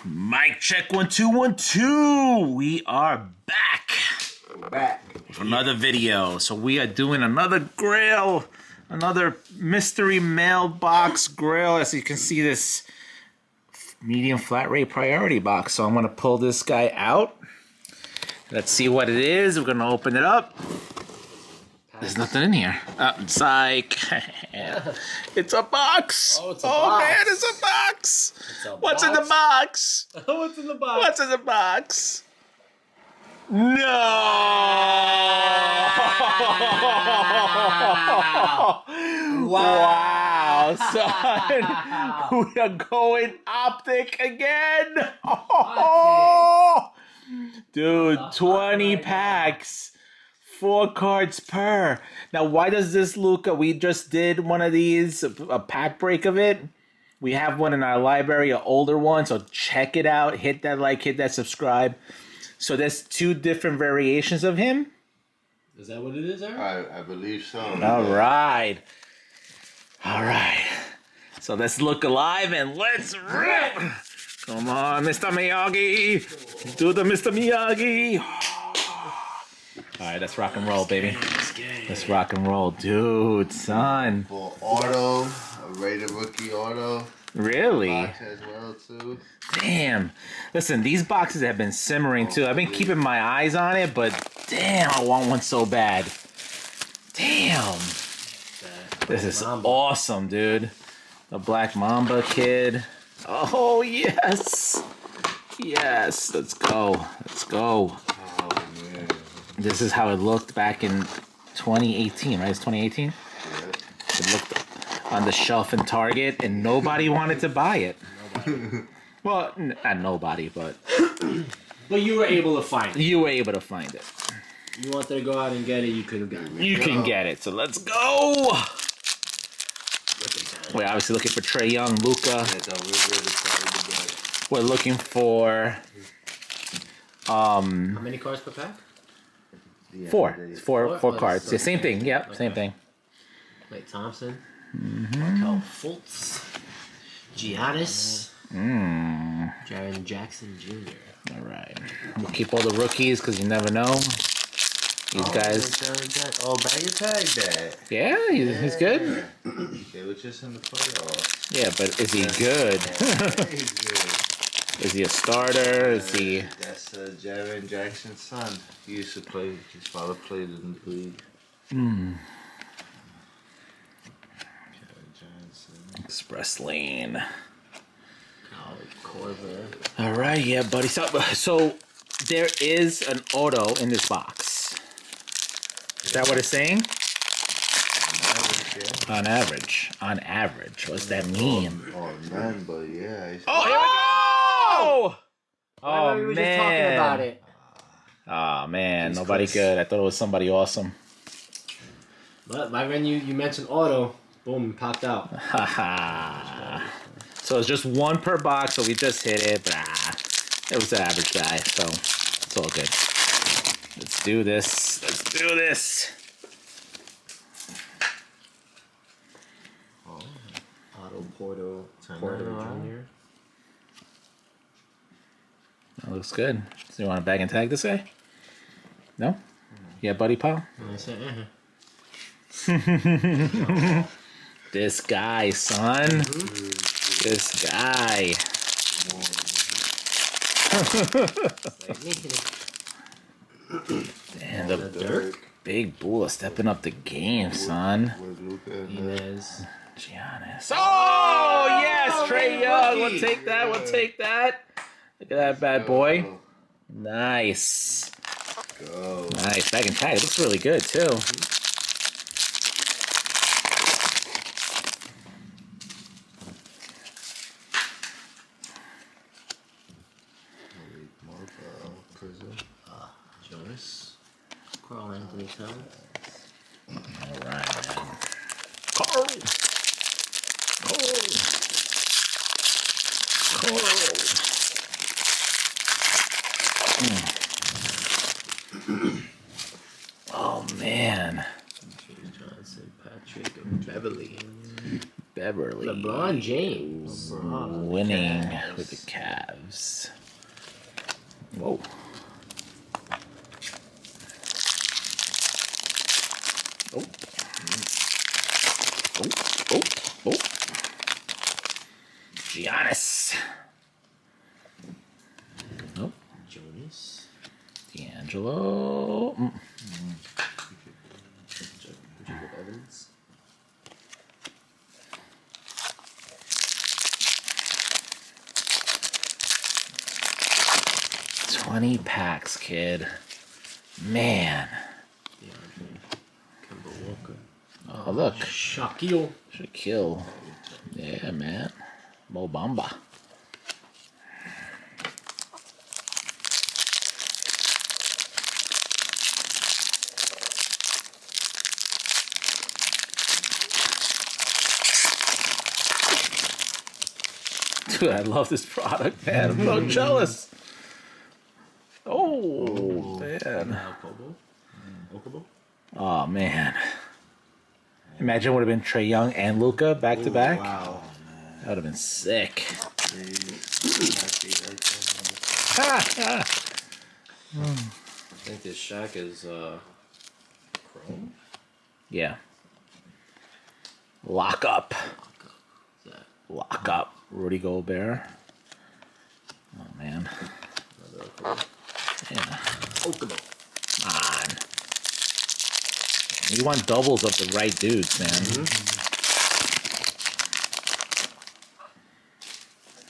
Mic check 1 2 1 2. We are back. We're back for another video. So we are doing another grail, another mystery mailbox grail. As you can see, this medium flat rate priority box. So I'm gonna pull this guy out. Let's see what it is. We're gonna open it up. There's nothing in here. Psych. It's a box. Oh, it's a box. Man, it's a box. What's in the box? What's in the box? What's in the box? No! Wow, son. We are going optic again. Dude, 20 packs. 4 cards per. Now, why does this Luca? We just did one of these, a pack break of it. We have one in our library, an older one. So check it out. Hit that like, hit that subscribe. So there's 2 different variations of him. Is that what it is, Eric? I believe so. All right. All right. So let's look alive and let's rip. Come on, Mr. Miyagi. Do the Mr. Miyagi. All right, let's rock and roll, baby. Let's rock and roll. Dude, son. For auto, a rated rookie auto. Really? Box as well, too. Damn. Listen, these boxes have been simmering, too. I've been keeping my eyes on it, but damn, I want one so bad. Damn. This is awesome, dude. The Black Mamba kid. Oh, yes. Yes. Let's go. Let's go. Oh, man. This is how it looked back in 2018, right? It's 2018? Yeah. It looked on the shelf in Target, and nobody wanted to buy it. Well, not nobody, but... But you were able to find it. You were able to find it. You wanted to go out and get it, you could have gotten it. You can get it, so let's go! We're obviously looking for Trae Young Luca. We're looking for... How many cards per pack? Yeah, 4 Oh, cards. Yeah, same thing. Yep, okay. same thing. Klay Thompson. Markel Fultz. Giannis. Jaren Jackson Jr. All right. We'll keep all the rookies because you never know. These guys. Oh, Bagger tagged that. Yeah, he's good. They were just in the playoffs. Yeah, but is he good? He's good. Is he a starter? Is he... That's Jaren Jackson's son. He used to play. His father played in the league. Jaren Johnson. Express Lane. Corver. All right, yeah, buddy. So there is an auto in this box. Is that what it's saying? On average. On average. What's that mean? Oh, none, but yeah. Oh, here we go! Oh, we were man. just talking about it. Oh, man. He's Nobody close. good. I thought it was somebody awesome. But right when you mentioned auto, boom, it popped out. Haha. So it's just 1 per box, so we just hit it. But it was an average guy, so it's all good. Let's do this. Let's do this. Otto Porter Jr. That looks good. So you want to bag and tag this guy? No? Yeah, buddy pal? And I said, This guy, son. This guy. And the Dirk. big bull stepping up the game, son. With Luca. Inez. Giannis. Oh, yes, Oh, Trae man, Young. rookie. We'll take that. We'll take that. Look at that bad boy. Nice. Go. Nice. Bag and tag. It looks really good, too. Jonas. Carl Anthony Towns. All right, man. Carl. Oh, man. Johnson, Patrick, Beverly. Beverly. LeBron James. Winning with the Cavs. Whoa. Oh. Oh. Giannis. Nope. Jonas. D'Angelo. Jacob Evans. $20 packs, kid. Man. Kemba Walker. Oh, look. Shaquille. Shaquille. Yeah, man. Mo Bamba. Dude, I love this product, man. I'm so jealous. Oh, man. Okubo. Oh, man. Imagine it would have been Trae Young and Luca back to back. Wow. That would have been sick. I think this Shaq is Chrome. Yeah. Lock up. What's that? Lock up. Rudy Gobert. Oh, man. Another Okubo. Yeah. Okubo. Come on. You want doubles of the right dudes, man.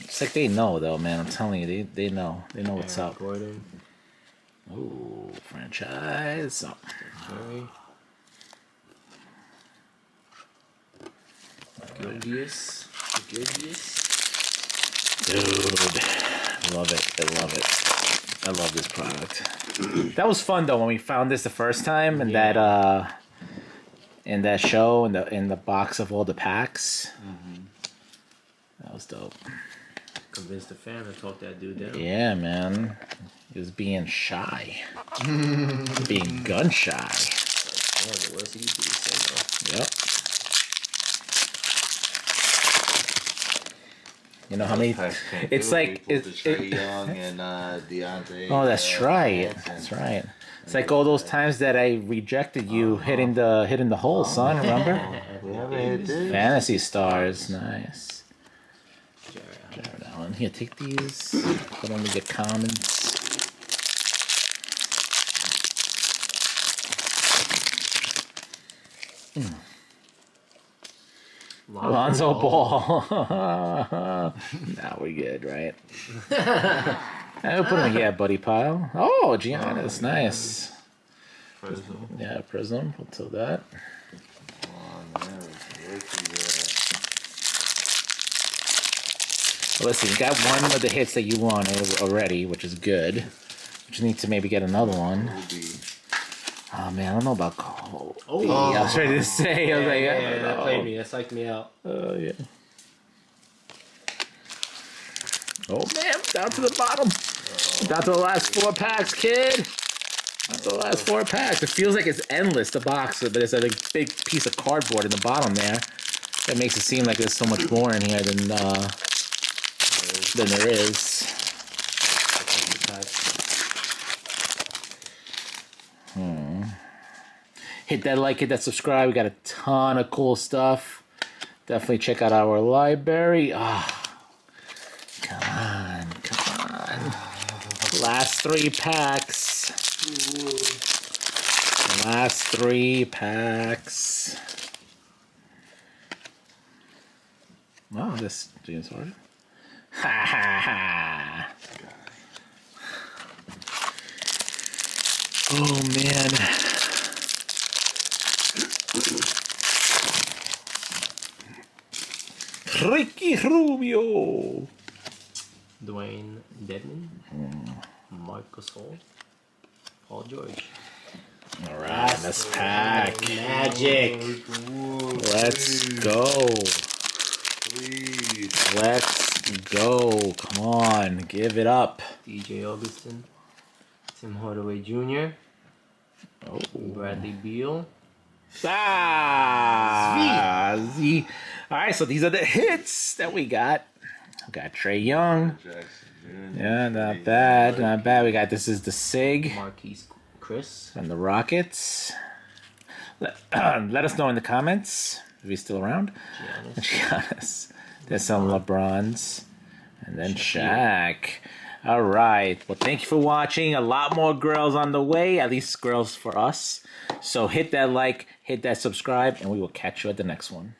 It's like they know, though, man. I'm telling you, they know. They know what's up. Gordon. Ooh, franchise. Oh. Curry. Gilgeous. Dude. Love it. I love it. I love this product. That was fun, though, when we found this the first time and that in that show in the box of all the packs. That was dope. Convinced the fan to talk that dude down. Yeah, man. He was being shy. Being gun shy. Yeah, the worst he could do is say no. Yep. You know how many? It's like Trae Young and DeAndre. Oh, that's right. That's right. It's like all those times that I rejected you hitting the hole, son. Remember? We haven't hit this. Fantasy Stars, nice. Jared Allen. Here, take these. Put on the comments. Lonzo Ball. Now we good, right? I'll put him in buddy pile. Oh, Giannis, nice. Prism. Yeah, Prism. We'll do that. Well, listen, you got one of the hits that you wanted already, which is good. But you need to maybe get another one. Oh man, I don't know about Kobe. Oh, I was ready to say. I was like, I don't that know. played me. That psyched me out. Oh yeah. Oh man, down to the bottom. Down to the last 4 packs, kid. Down to the last 4 packs. It feels like it's endless, the box, but it's a big piece of cardboard in the bottom there. That makes it seem like there's so much more in here than there is. Hit that like, hit that subscribe. We got a ton of cool stuff. Definitely check out our library. Come on. Last 3 packs. Last 3 packs. Wow, this James Harden. Ha ha ha. Oh man. Ricky Rubio. Dwayne Dedman. Marcus Hall. Paul George. All right, let's pack. Magic. Let's go. Please. Let's go. Come on, give it up. DJ Augustin. Tim Hardaway Jr. Oh. Bradley Beal. Z. All right, so these are the hits that we got. We got Trae Young. Jackson Jr. Yeah, not bad, not bad. We got this is the Sig Marquise Chris. and the Rockets. Let us know in the comments if he's still around. Giannis. There's some LeBrons. And then Shaq. All right. Well, thank you for watching. A lot more girls on the way, at least girls for us. So hit that like, hit that subscribe, and we will catch you at the next one.